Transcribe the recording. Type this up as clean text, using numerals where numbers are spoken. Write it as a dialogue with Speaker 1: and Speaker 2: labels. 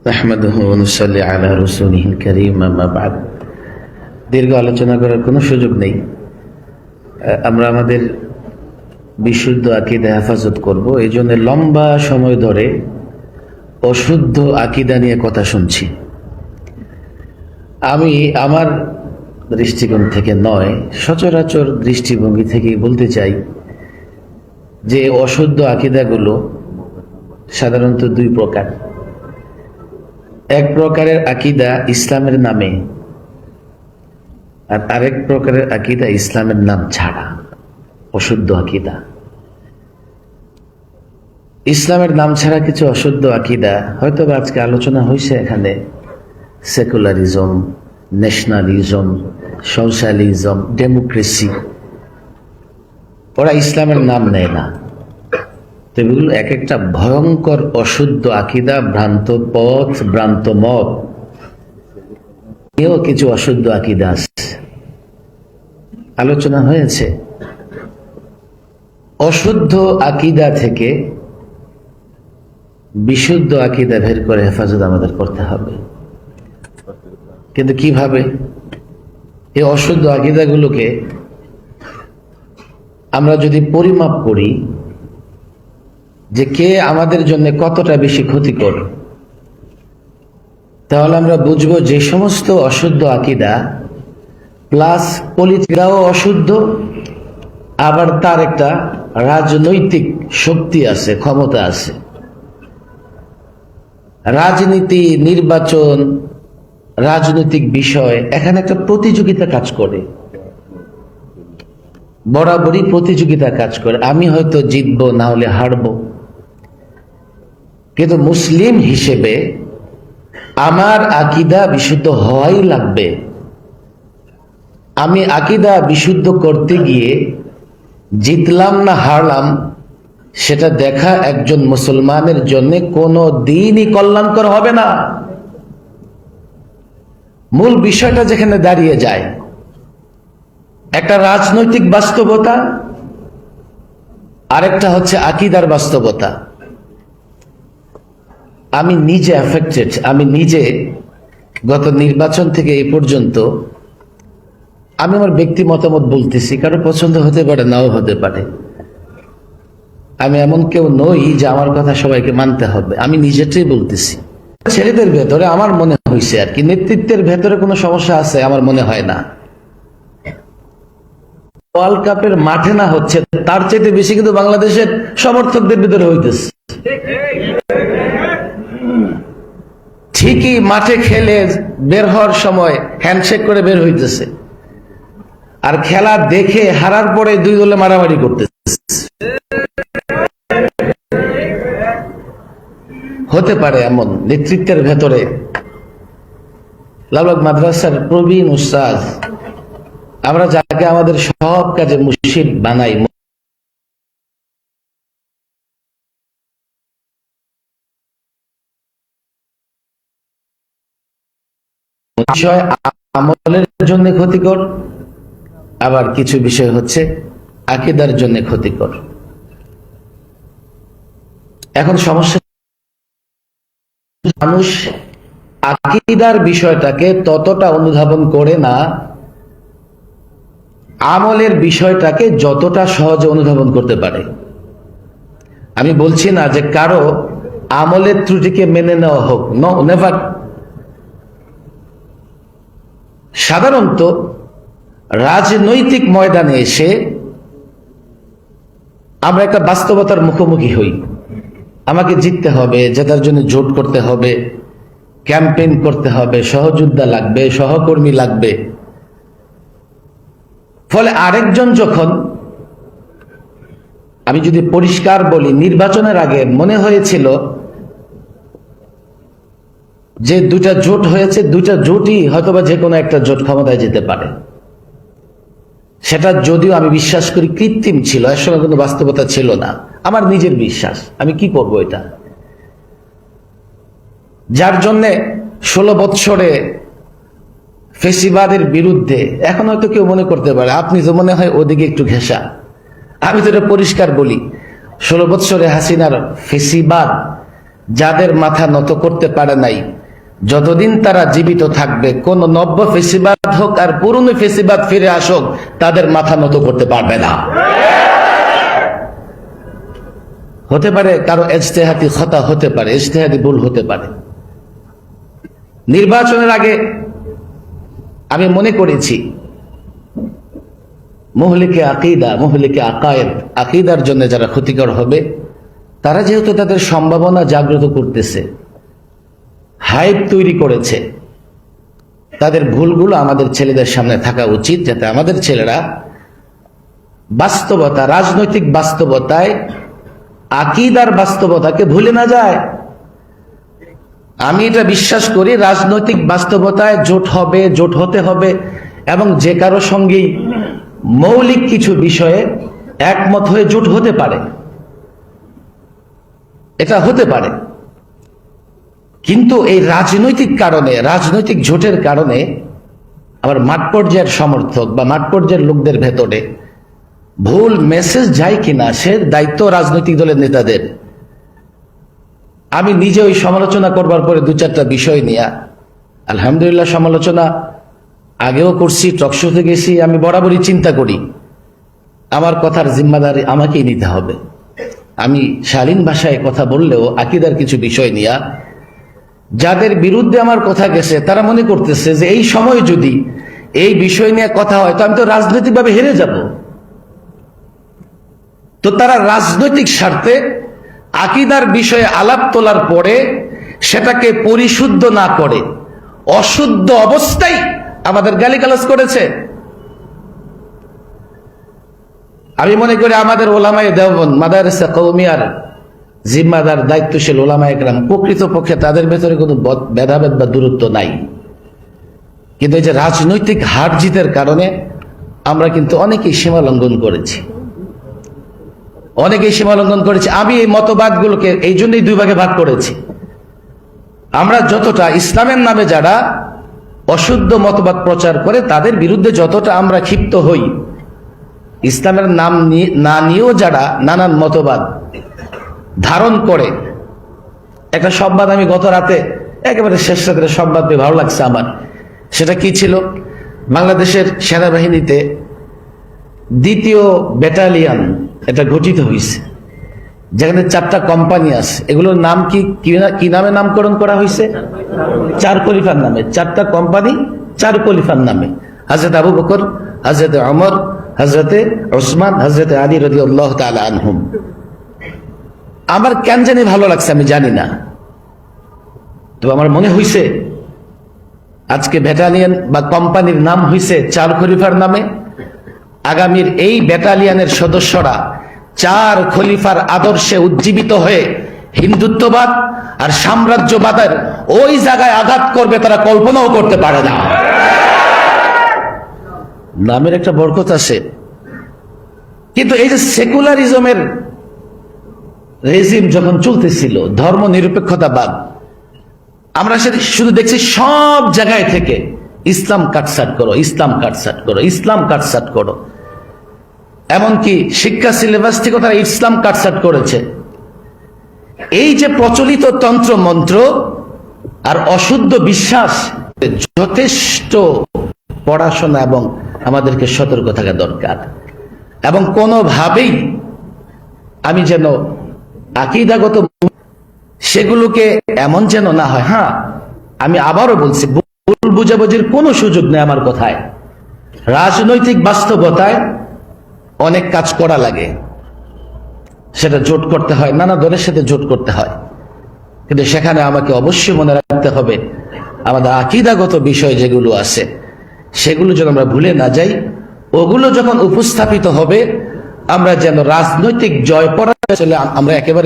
Speaker 1: নাহমাদুহু ওয়া নুসাল্লি আলা রাসূলিহিল কারীম, আম্মা বা'দ। দীর্ঘ আলোচনা করার কোনো সুযোগ নেই। আমরা আমাদের বিশুদ্ধ আকীদা হেফাজত করব, এই জন্য লম্বা সময় ধরে অশুদ্ধ আকীদা নিয়ে কথা শুনছি। আমি আমার দৃষ্টিকোণ থেকে নয়, সচরাচর দৃষ্টিভঙ্গি থেকেই বলতে চাই যে অশুদ্ধ আকীদাগুলো সাধারণত দুই প্রকার। এক প্রকারের আকীদা ইসলামের নামে, আর আরেক প্রকারের আকীদা ইসলামের নাম ছাড়া, অশুদ্ধ আকীদা। ইসলামের নাম ছাড়া কিছু অশুদ্ধ আকীদা হয়তো আজকে আলোচনা হয়েছে এখানে, সেকুলারিজম, ন্যাশনালিজম, সোশ্যালিজম, ডেমোক্রেসি। ওরা ইসলামের নাম নেয় না, তো এগুলো এক একটা ভয়ঙ্কর অশুদ্ধ আকীদা, ভ্রান্ত পথ, ভ্রান্ত মত। এও কিছু অশুদ্ধ আকীদা আছে, আলোচনা হয়েছে। অশুদ্ধ আকীদা থেকে বিশুদ্ধ আকীদা বের করে হেফাজত আমাদের করতে হবে। কিন্তু কিভাবে? এই অশুদ্ধ আকীদাগুলোকে আমরা যদি পরিমাপ করি যে কে আমাদের জন্য কতটা বেশি ক্ষতিকর, তাহলে আমরা বুঝবো যে সমস্ত অশুদ্ধ আকীদা প্লাস পলিটিকাও অশুদ্ধ, আবার তার একটা রাজনৈতিক শক্তি আছে, ক্ষমতা আছে। রাজনীতি, নির্বাচন, রাজনৈতিক বিষয়, এখানে একটা প্রতিযোগিতা কাজ করে, বরাবরই প্রতিযোগিতা কাজ করে। আমি হয়তো জিতবো, না হলে হারবো। কিন্তু মুসলিম হিসেবে আমার আকীদা বিশুদ্ধ হওয়াই লাগবে। আমি আকীদা বিশুদ্ধ করতে গিয়ে জিতলাম না হারলাম, সেটা দেখা একজন মুসলমানের জন্য কোনো দিনই কল্যাণকর হবে না। মূল বিষয়টা যেখানে দাঁড়িয়ে যায়, একটা রাজনৈতিক বাস্তবতা, আরেকটা হচ্ছে আকীদার বাস্তবতা। আমি নিজে অ্যাফেক্টেড, আমি নিজে গত নির্বাচন থেকে এই পর্যন্ত, আমি আমার ব্যক্তি মতামত বলতেছি, কারো পছন্দ হতে পারে, নাও হতে পারে। আমি এমন কেউ নই যে আমার কথা সবাইকে মানতে হবে, আমি নিজেটাই বলতেছি। ছেলেদের ভেতরে আমার মনে হয়েছে আর কি, নেতৃত্বের ভেতরে কোনো সমস্যা আছে আমার মনে হয় না। ওয়ার্ল্ড কাপের মাঠে না হচ্ছে, তার চাইতে বেশি কিন্তু বাংলাদেশের সমর্থকদের ভিতরে হইতেছে। ঠিকই মাঠে খেলে বের হওয়ার সময় হ্যান্ডশেক করে বের হইতেছে, আর খেলা দেখে হারার পরে দুই দলে মারামারি করতেছে। হতে পারে এমন নেতৃত্বের ভেতরে। লালবাগ মাদ্রাসার প্রবীণ উস্তাদ, আমরা যাকে আমাদের সব কাজে মুর্শিদ বানাই, বিষয় আমলের জন্য ক্ষতিকর, আবার কিছু বিষয় হচ্ছে আকীদার জন্য ক্ষতিকর। এখন সমস্যা, মানুষ আকীদার বিষয়টাকে ততটা অনুধাবন করে না, আমলের বিষয়টাকে যতটা সহজে অনুধাবন করতে পারে। আমি বলছি না যে কারো আমলের ত্রুটিকে মেনে নেওয়া হোক, নো, নেভার। সাধারণত রাজনৈতিক ময়দানে এসে আমরা একটা বাস্তবতার মুখোমুখি হই। আমাকে জিততে হবে, জেতার জন্য জোট করতে হবে, ক্যাম্পেইন করতে হবে, সহযোদ্ধা লাগবে, সহকর্মী লাগবে। ফলে আরেকজন যখন, আমি যদি পরিষ্কার বলি, নির্বাচনের আগে মনে হয়েছিল যে দুইটা জোট হয়েছে, দুইটা জোটই হয়তোবা যে কোনো একটা জোট ক্ষমতায় যেতে পারে। সেটা যদিও আমি বিশ্বাস করি কৃত্রিম ছিল, এর সঙ্গে কোনো বাস্তবতা ছিল না, আমার নিজের বিশ্বাস। আমি কি করব এটা, যার জন্যে 16 বৎসরে ফেসিবাদের বিরুদ্ধে, এখন হয়তো কেউ মনে করতে পারে আপনি তো মনে হয় ওদিকে একটু ঘেঁষা। আমি তো এটা পরিষ্কার বলি, 16 বৎসরে হাসিনার ফেসিবাদ যাদের মাথা নত করতে পারে নাই, যতদিন তারা জীবিত থাকবে, কোন নব্য ফেসিবাদ হোক আর পুরনো ফেসিবাদ ফিরে আসুক, তাদের মাথা নত করতে পারবে না। হতে পারে কারো ইজতিহাদি খতা হতে পারে, ইজতিহাদি ভুল হতে পারে। নির্বাচনের আগে আমি মনে করেছি মুহলিকে আকীদা, মুহলিকে আকায়েদ, আকীদার জন্য যারা ক্ষতিকর হবে, তারা যেহেতু তাদের সম্ভাবনা জাগ্রত করতেছে, হাইপ তৈরি করেছে, তাদের ভুলগুলো আমাদের ছেলেদের সামনে থাকা উচিত, যাতে আমাদের ছেলেরা বাস্তবতা, রাজনৈতিক বাস্তবতায় আকীদার বাস্তবতাকে ভুলে না যায়। আমি এটা বিশ্বাস করি, রাজনৈতিক বাস্তবতায় জোট হবে, জোট হতে হবে, এবং যে কারো সঙ্গেই মৌলিক কিছু বিষয়ে একমত হয়ে জোট হতে পারে, এটা হতে পারে। কিন্তু এই রাজনৈতিক কারণে, রাজনৈতিক জোটের কারণে আবার মাঠ পর্যায়ের সমর্থক বা মাঠ পর্যায়ের লোকদের ভেতরে ভুল মেসেজ যায় কিনা, সে দায়িত্ব রাজনৈতিক দলের নেতাদের। আমি নিজে ওই সমালোচনা করবার পরে দু চারটা বিষয় নিয়ে, আলহামদুলিল্লাহ, সমালোচনা আগেও করছি, টকশোতে গেছি, আমি বরাবরই চিন্তা করি আমার কথার জিম্মাদারি আমাকেই নিতে হবে। আমি শালীন ভাষায় কথা বললেও আকীদার কিছু বিষয় নিয়ে যাদের বিরুদ্ধে আমার কথা গেছে, তারা মনে করতেছে যে এই সময় যদি এই বিষয় নিয়ে কথা হয় তো আমি তো রাজনৈতিকভাবে হেরে যাব। তো তারা রাজনৈতিক স্বার্থে আকীদার বিষয়ে আলাপ তোলার পরে সেটাকে পরিশুদ্ধ না করে অশুদ্ধ অবস্থায় আমাদের গালিগালাজ করেছে। আমি মনে করি আমাদের ওলামায়ে দেওবন্দ, মাদারিসে কওমিয়ার জিম্মাদার দায়িত্বশীল ওলামায়ে কেরাম, প্রকৃতপক্ষে তাদের ভেতরে কোনো ভেদাভেদ বা দূরত্ব নাই। কিন্তু এই যে রাজনৈতিক হার জিতের কারণে আমরা কিন্তু অনেকেই সীমা লঙ্ঘন করেছি, অনেকেই সীমা লঙ্ঘন করেছি। আমি এই মতবাদগুলোকে এই জন্যই দুই ভাগে ভাগ করেছি। আমরা যতটা ইসলামের নামে যারা অশুদ্ধ মতবাদ প্রচার করে তাদের বিরুদ্ধে যতটা আমরা ক্ষিপ্ত হই, ইসলামের নাম না নিয়েও যারা নানান মতবাদ ধারণ করে, একটা সংবাদ আমি গত রাতে একেবারে শেষ রাতের সংবাদ পেয়ে ভালো লাগছে আমার। সেটা কি ছিল? বাংলাদেশের সেনাবাহিনীতে 2য় ব্যাটালিয়ন এটা গঠিত হয়েছে, যেখানে 4টা কোম্পানি আছে। এগুলোর নাম কি নামে নামকরণ করা হয়েছে? 4 খলিফার নামে। 4টা কোম্পানি 4 খলিফার নামে, হযরত আবু বকর, হযরত ওমর, হযরতে ওসমান, হযরতে আলী রাদিয়াল্লাহু তাআলা আনহুম। আমার কেন জানি ভালো লাগছে, আমি জানি না, তো আমার মনে হইছে আজকে ব্যাটালিয়ন বা কোম্পানির নাম হইছে 4 খলিফার নামে। আগামীর এই ব্যাটালিয়নের সদস্যরা 4 খলিফার আদর্শে উজ্জীবিত হয়ে হিন্দুত্ববাদ আর সাম্রাজ্যবাদের ওই জায়গায় আঘাত করবে, তারা কল্পনাও করতে পারে না। নামের একটা বরকত আছে, কিন্তু এই যে সেকুলারিজমের রেজিম যখন চলতেছিল, ধর্ম নিরপেক্ষতাবাদ, আমরা সেটা শুধু দেখছি সব জায়গায় থেকে ইসলাম কাটছাট করো, ইসলাম কাটছাট করো, ইসলাম কাটছাট করো। এমনকি শিক্ষা সিলেবাস থেকে তারা ইসলাম কাটছাট করেছে। এই যে প্রচলিত তন্ত্র মন্ত্র আর অশুদ্ধ বিশ্বাস, যথেষ্ট পড়াশোনা এবং আমাদেরকে সতর্ক থাকা দরকার। এবং কোনোভাবেই আমি যেন আকীদাগত সেগুলোকে এমন যেন না হয়। হ্যাঁ, আমি আবারও বলছি, ভুল বুঝাবুঝির কোনো সুযোগ নেই আমার কথায়। রাজনৈতিক বাস্তবতায় অনেক কাজ করা লাগে, সেটা জোট করতে হয়, নানা দলের সাথে জোট করতে হয়, কিন্তু সেখানে আমাকে অবশ্যই মনে রাখতে হবে আমাদের আকীদাগত বিষয় যেগুলো আছে সেগুলো যেন আমরা ভুলে না যাই। ওগুলো যখন উপস্থাপিত হবে, আমরা যেন রাজনৈতিক জয় পরাজয় আমরা একেবারে